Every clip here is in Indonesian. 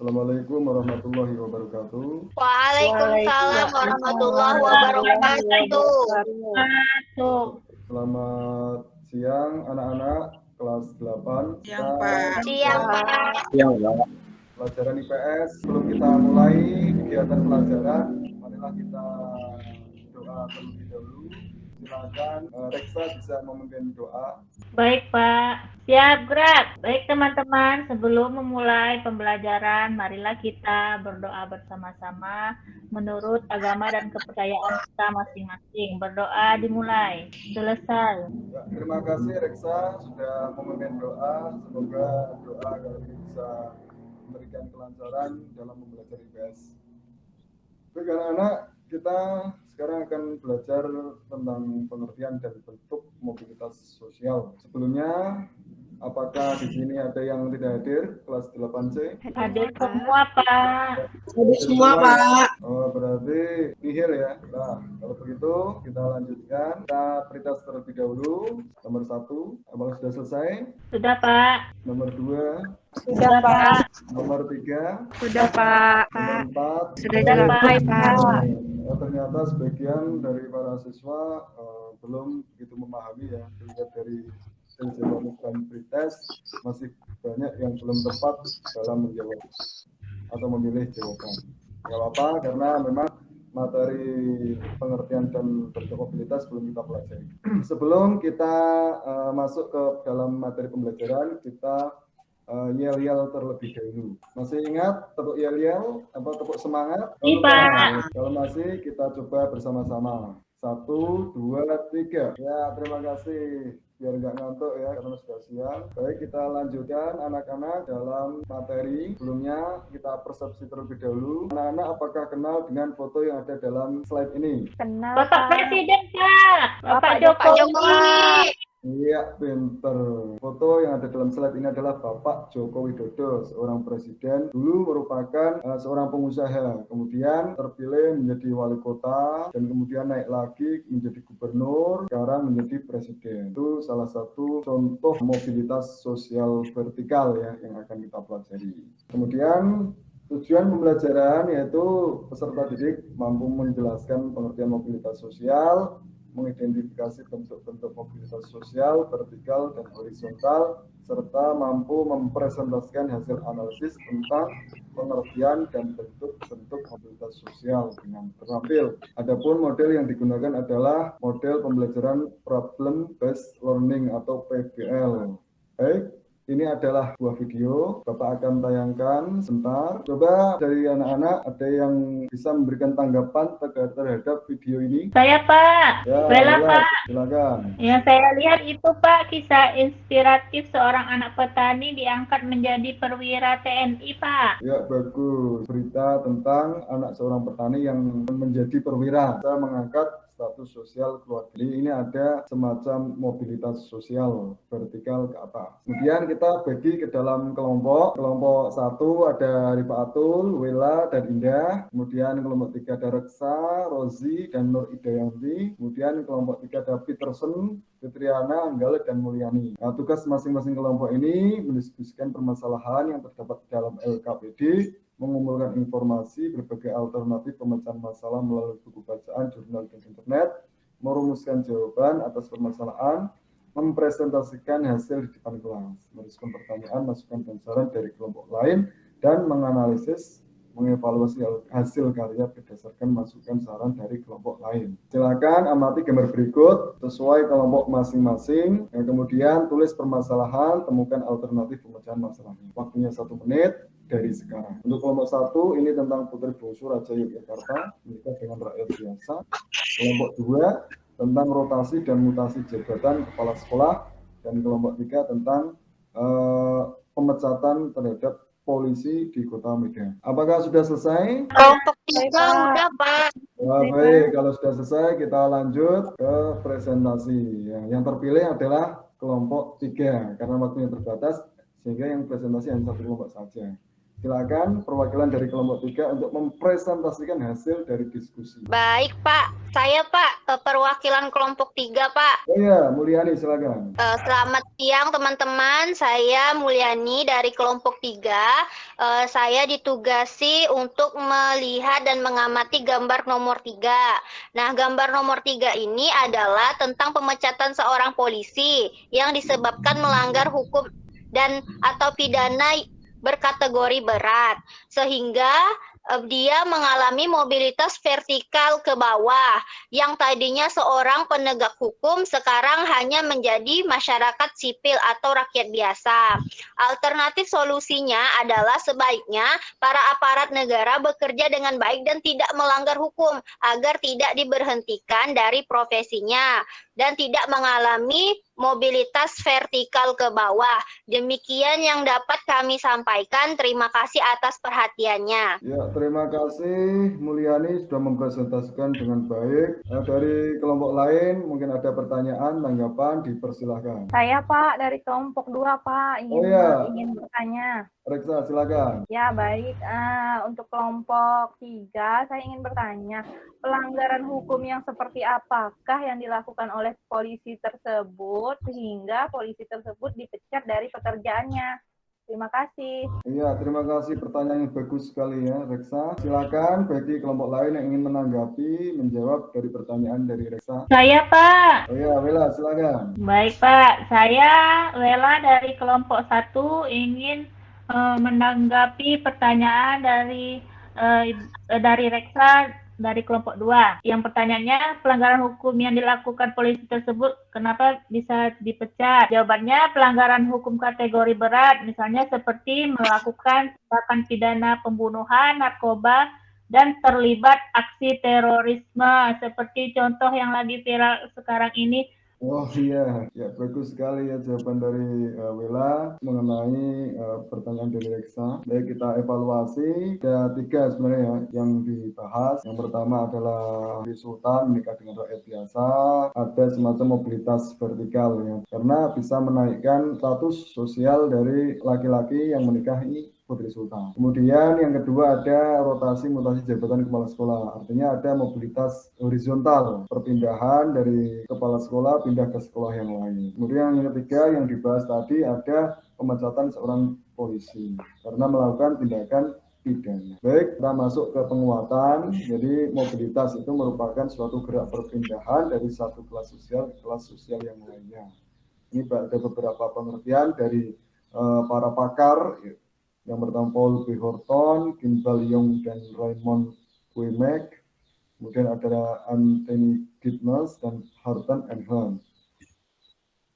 Assalamualaikum warahmatullahi wabarakatuh. Waalaikumsalam warahmatullahi wabarakatuh. Selamat siang anak-anak kelas 8. Siang, Pak. Siang, Pak. Pelajaran IPS. Sebelum kita mulai kegiatan pelajaran, marilah kita doa terlebih dahulu. Silakan Reksa bisa memimpin doa. Baik, Pak. Siap, gerak. Baik, teman-teman. Sebelum memulai pembelajaran, marilah kita berdoa bersama-sama menurut agama dan kepercayaan kita masing-masing. Berdoa dimulai. Selesai. Ya, terima kasih Reksa sudah memimpin doa. Semoga doa kali ini bisa memberikan kelancaran dalam membelajar IPS. Baik anak-anak, kita sekarang akan belajar tentang pengertian dan bentuk mobilitas sosial. Sebelumnya, apakah di sini ada yang tidak hadir kelas 8C? Hadir semua, Pak. Hadir semua, Pak. Oh, berarti nihil ya. Nah, kalau begitu kita lanjutkan. Kita peritas terlebih dahulu. Nomor 1, apakah sudah selesai? Sudah, Pak. Nomor 2, Sudah, Pak. nomor 3, Sudah, Pak. nomor 4. Sudah Sudah, dilakukan, Pak. Pak. Ternyata sebagian dari para siswa belum begitu memahami ya, dilihat dari hasil jawaban dan pretest masih banyak yang belum tepat dalam menjawab atau memilih jawaban. Gak apa-apa karena memang materi pengertian dan bentuk mobilitas belum kita pelajari. Sebelum kita masuk ke dalam materi pembelajaran, kita yel-yel terlebih dahulu. Masih ingat tepuk yel-yel apa tepuk semangat? Iya, Pak. Kalau masih kita coba bersama-sama. 1, 2, 3. Ya, terima kasih. Biar nggak ngantuk ya karena sudah siang. Baik, kita lanjutkan anak-anak dalam materi. Sebelumnya kita persepsi terlebih dahulu. Anak-anak apakah kenal dengan foto yang ada dalam slide ini? Kenal, Bapak Presiden, Pak. Bapak Jokowi. Iya, pinter. Foto yang ada dalam slide ini adalah Bapak Joko Widodo, seorang presiden. Dulu merupakan seorang pengusaha, kemudian terpilih menjadi wali kota, dan kemudian naik lagi menjadi gubernur, sekarang menjadi presiden. Itu salah satu contoh mobilitas sosial vertikal ya yang akan kita pelajari. Kemudian tujuan pembelajaran yaitu peserta didik mampu menjelaskan pengertian mobilitas sosial, mengidentifikasi bentuk-bentuk mobilitas sosial vertikal dan horizontal, serta mampu mempresentasikan hasil analisis tentang pengertian dan bentuk-bentuk mobilitas sosial dengan terampil. Adapun model yang digunakan adalah model pembelajaran problem based learning atau PBL. Baik, ini adalah buah video, Bapak akan tayangkan sebentar. Coba dari anak-anak ada yang bisa memberikan tanggapan terhadap video ini? Saya, Pak. Ya, Bella, Pak. silakan. Yang saya lihat itu, Pak, kisah inspiratif seorang anak petani diangkat menjadi perwira TNI, Pak. Ya, bagus. Berita tentang anak seorang petani yang menjadi perwira. Saya mengangkat status sosial keluarga. Jadi ini ada semacam mobilitas sosial vertikal ke atas. Kemudian kita bagi ke dalam kelompok. Kelompok 1 ada Rifa Atul, Wela, dan Indah. Kemudian kelompok 3 ada Reksa, Rozi, dan Nur Idayanti. Kemudian kelompok 3 ada Peterson, Fitriana, Anggale, dan Mulyani. Nah, tugas masing-masing kelompok ini mendiskusikan permasalahan yang terdapat dalam LKPD, mengumpulkan informasi, berbagai alternatif pemecahan masalah melalui buku bacaan, jurnal, dan internet, merumuskan jawaban atas permasalahan, mempresentasikan hasil di depan kelas, merespon pertanyaan, masukan, dan saran dari kelompok lain, dan menganalisis, mengevaluasi hasil karya berdasarkan masukan saran dari kelompok lain. Silakan amati gambar berikut sesuai kelompok masing-masing. Yang kemudian tulis permasalahan, temukan alternatif pemecahan masalahnya. Waktunya 1 menit dari sekarang. Untuk kelompok 1 ini tentang Putri Bungsu Raja Yogyakarta menikah dengan rakyat biasa. Kelompok 2 tentang rotasi dan mutasi jabatan kepala sekolah, dan kelompok 3 tentang pemecatan terhadap polisi di Kota Medan. Apakah sudah selesai? Kelompok 3 udah, Pak. Baik, kalau sudah selesai kita lanjut ke presentasi. Yang terpilih adalah kelompok 3 karena waktunya terbatas sehingga yang presentasi hanya 1 kelompok saja. Silakan perwakilan dari kelompok 3 untuk mempresentasikan hasil dari diskusi. Baik, Pak. Saya, Pak, perwakilan kelompok 3, Pak. Oh ya, Mulyani silakan. Selamat siang, teman-teman. Saya Mulyani dari kelompok 3. Saya ditugasi untuk melihat dan mengamati gambar nomor 3. Nah, gambar nomor 3 ini adalah tentang pemecatan seorang polisi yang disebabkan melanggar hukum dan atau pidana berkategori berat, sehingga dia mengalami mobilitas vertikal ke bawah, yang tadinya seorang penegak hukum sekarang hanya menjadi masyarakat sipil atau rakyat biasa. Alternatif solusinya adalah sebaiknya para aparat negara bekerja dengan baik dan tidak melanggar hukum agar tidak diberhentikan dari profesinya dan tidak mengalami mobilitas vertikal ke bawah. Demikian yang dapat kami sampaikan. Terima kasih atas perhatiannya. Ya, terima kasih Mulyani sudah mempresentasikan dengan baik. Dari kelompok lain mungkin ada pertanyaan, tanggapan, dipersilahkan. Saya Pak dari kelompok 2 Pak ingin bertanya. Reksa silakan. Ya baik, untuk kelompok 3 saya ingin bertanya, pelanggaran hukum yang seperti apakah yang dilakukan oleh polisi tersebut sehingga polisi tersebut dipecat dari pekerjaannya? Terima kasih. Iya, terima kasih, pertanyaan yang bagus sekali ya Reksa. Silakan bagi kelompok lain yang ingin menanggapi, menjawab dari pertanyaan dari Reksa. Saya, Pak. Oh ya, Wela silakan. Baik, Pak. Saya Wela dari kelompok 1 ingin menanggapi pertanyaan dari Reksa dari kelompok 2. Yang pertanyaannya, pelanggaran hukum yang dilakukan polisi tersebut kenapa bisa dipecat? Jawabannya, pelanggaran hukum kategori berat, misalnya seperti melakukan tindakan pidana pembunuhan, narkoba, dan terlibat aksi terorisme, seperti contoh yang lagi viral sekarang ini. Oh iya, ya bagus sekali ya jawaban dari Wela mengenai pertanyaan dari Reksa. Baik, kita evaluasi. Ada 3 sebenarnya ya yang dibahas. Yang pertama adalah Sri Sultan menikah dengan rakyat biasa. Ada semacam mobilitas vertikal ya, karena bisa menaikkan status sosial dari laki-laki yang menikahi Putri Sultan. Kemudian yang kedua ada rotasi mutasi jabatan kepala sekolah. Artinya ada mobilitas horizontal, perpindahan dari kepala sekolah pindah ke sekolah yang lain. Kemudian yang ketiga yang dibahas tadi ada pemecatan seorang polisi karena melakukan tindakan pidana. Baik, kita masuk ke penguatan. Jadi mobilitas itu merupakan suatu gerak perpindahan dari satu kelas sosial ke kelas sosial yang lainnya. Ini ada beberapa pengertian dari para pakar. Yang pertama Paul B. Horton, Kimball Young, dan Raymond Wimek. Kemudian ada Anthony Giddens dan Horton and Hearn.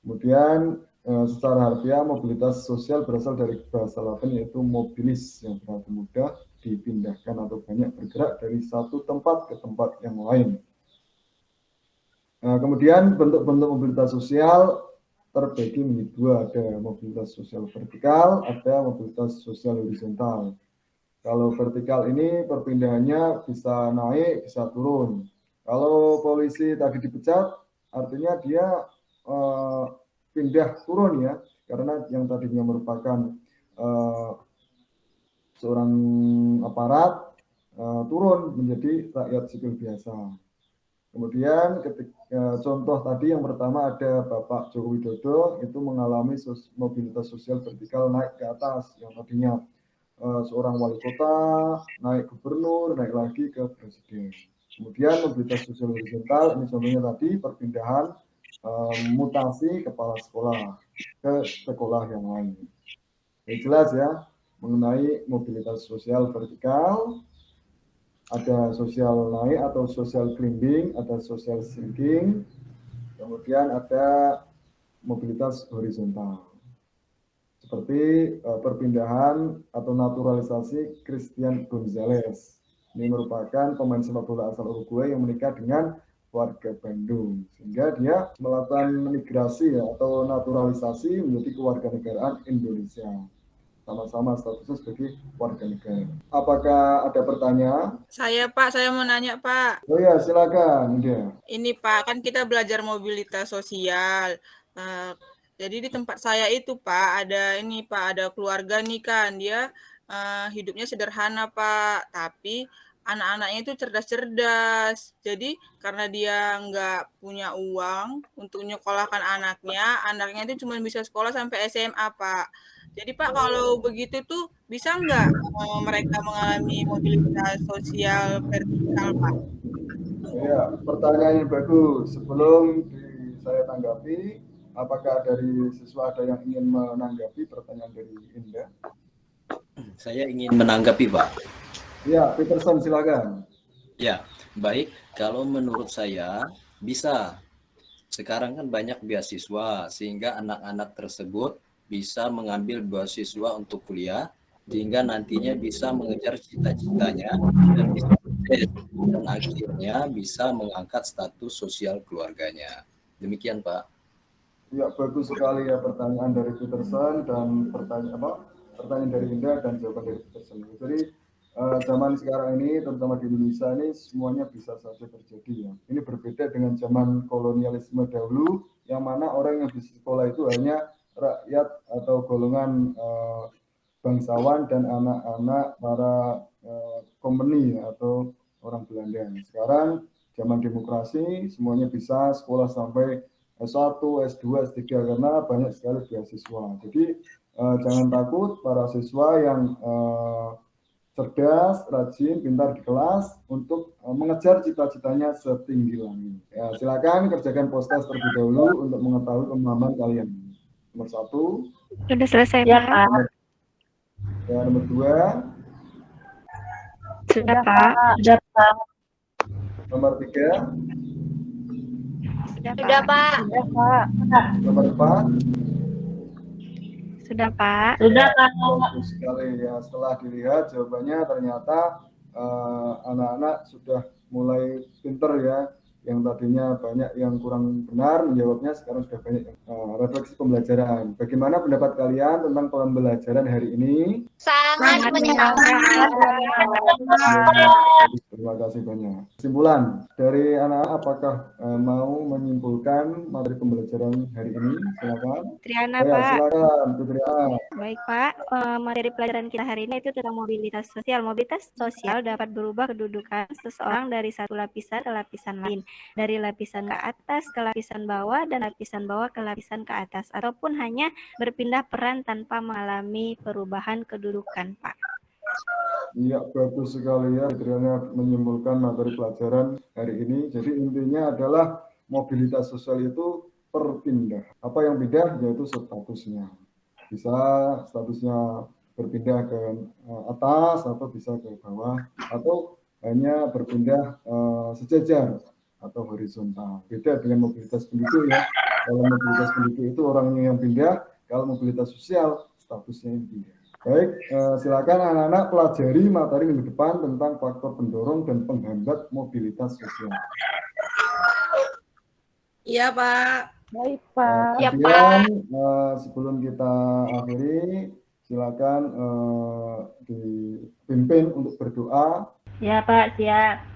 Kemudian secara harfiah mobilitas sosial berasal dari bahasa Latin yaitu mobilis yang berarti mudah, dipindahkan atau banyak bergerak dari satu tempat ke tempat yang lain. Kemudian bentuk-bentuk mobilitas sosial terbagi menjadi 2, ada mobilitas sosial vertikal, ada mobilitas sosial horizontal. Kalau vertikal ini perpindahannya bisa naik, bisa turun. Kalau polisi tadi dipecat, artinya dia pindah turun ya, karena yang tadinya merupakan seorang aparat turun menjadi rakyat sipil biasa. Kemudian contoh tadi yang pertama ada Bapak Joko Widodo itu mengalami mobilitas sosial vertikal naik ke atas, yang tadinya seorang wali kota, naik gubernur, naik lagi ke presiden. Kemudian mobilitas sosial horizontal, ini contohnya tadi perpindahan mutasi kepala sekolah ke sekolah yang lain. Jelas ya mengenai mobilitas sosial vertikal. Ada sosial naik atau sosial climbing, ada sosial sinking, kemudian ada mobilitas horizontal. Seperti perpindahan atau naturalisasi Christian Gonzalez. Ini merupakan pemain sepak bola asal Uruguay yang menikah dengan warga Bandung. Sehingga dia melakukan migrasi ya, atau naturalisasi menjadi kewarganegaraan Indonesia. Sama-sama statusnya sebagai warga negara. Apakah ada pertanyaan? Saya Pak, saya mau nanya Pak. Oh ya, silakan. Ini Pak, kan kita belajar mobilitas sosial. Jadi di tempat saya itu Pak, ada ini Pak, ada keluarga nih kan, dia hidupnya sederhana, Pak. Tapi anak-anaknya itu cerdas-cerdas. Jadi karena dia nggak punya uang untuk nyekolahkan anaknya itu cuma bisa sekolah sampai SMA, Pak. Jadi Pak, kalau begitu tuh bisa nggak mereka mengalami mobilitas sosial vertikal, Pak? Ya, pertanyaan yang bagus. Sebelum saya tanggapi, apakah dari siswa ada yang ingin menanggapi pertanyaan dari Indah? Saya ingin menanggapi, Pak. Ya, Peterson silakan. Ya, baik. Kalau menurut saya bisa. Sekarang kan banyak beasiswa sehingga anak-anak tersebut bisa mengambil beasiswa untuk kuliah sehingga nantinya bisa mengejar cita-citanya dan bisa sukses dan akhirnya bisa mengangkat status sosial keluarganya. Demikian, Pak. Ya, bagus sekali ya pertanyaan dari Peterson dan pertanyaan dari Indah dan jawaban dari Peterson. Jadi zaman sekarang ini, terutama di Indonesia ini, semuanya bisa saja terjadi ya. Ini berbeda dengan zaman kolonialisme dahulu, yang mana orang yang bisa sekolah itu hanya rakyat atau golongan bangsawan dan anak-anak para company atau orang Belanda. Sekarang zaman demokrasi, semuanya bisa sekolah sampai S1, S2, S3 karena banyak sekali beasiswa. Jadi jangan takut para siswa yang cerdas, rajin, pintar di kelas untuk mengejar cita-citanya setinggi langit. Ya, silakan kerjakan post-test terlebih dahulu untuk mengetahui pemahaman kalian. Nomor 1. Sudah selesai, Ya, Pak. Pak. Ya, nomor 2. Sudah, Pak. Sudah, Pak. Nomor 3. Sudah, Pak. Sudah, Pak. Nomor 4. Sudah, Pak. Sudah, Pak. Bagus sekali ya. Setelah dilihat jawabannya ternyata anak-anak sudah mulai pinter ya. Yang tadinya banyak yang kurang benar menjawabnya, sekarang sudah banyak refleksi pembelajaran. Bagaimana pendapat kalian tentang pembelajaran hari ini? Sangat menyenangkan. Terima kasih banyak. Kesimpulan dari anak-anak, apakah mau menyimpulkan materi pembelajaran hari ini? Silakan. Triana, Ya, Pak. silakan, Putri A. Baik, Pak. Materi pelajaran kita hari ini itu tentang mobilitas sosial. Mobilitas sosial dapat berubah kedudukan seseorang dari satu lapisan ke lapisan lain. Dari lapisan ke atas ke lapisan bawah dan lapisan bawah ke lapisan ke atas. Ataupun hanya berpindah peran tanpa mengalami perubahan kedudukan, Pak. Iya, bagus sekali ya. Triana menyimpulkan materi pelajaran hari ini. Jadi intinya adalah mobilitas sosial itu berpindah. Apa yang pindah? Yaitu statusnya. Bisa statusnya berpindah ke atas atau bisa ke bawah atau hanya berpindah sejajar atau horizontal. Beda dengan mobilitas penduduk ya. Kalau mobilitas penduduk itu orangnya yang pindah, kalau mobilitas sosial statusnya yang pindah. Baik, silakan anak-anak pelajari materi minggu depan tentang faktor pendorong dan penghambat mobilitas sosial. Iya, Pak. Baik, Pak. Ya, Kemudian sebelum kita akhiri, silakan dipimpin untuk berdoa. Ya, Pak, siap.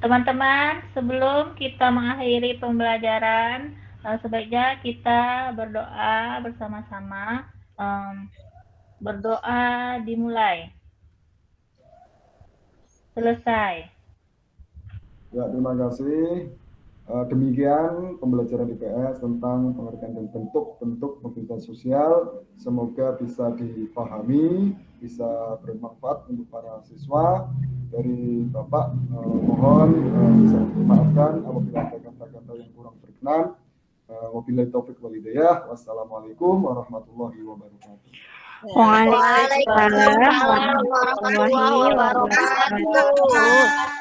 Teman-teman, sebelum kita mengakhiri pembelajaran, sebaiknya kita berdoa bersama-sama. Berdoa dimulai. Selesai. Ya, terima kasih. Demikian pembelajaran IPS tentang pengertian dan bentuk-bentuk mobilitas sosial. Semoga bisa dipahami, bisa bermanfaat untuk para siswa. Dari Bapak, mohon bisa dimaafkan apabila ada kata-kata yang kurang berkenan. Wabillahi taufiq wal hidayah. Wassalamualaikum warahmatullahi wabarakatuh. Waalaikumsalam Waalaikumsalam warahmatullahi wabarakatuh.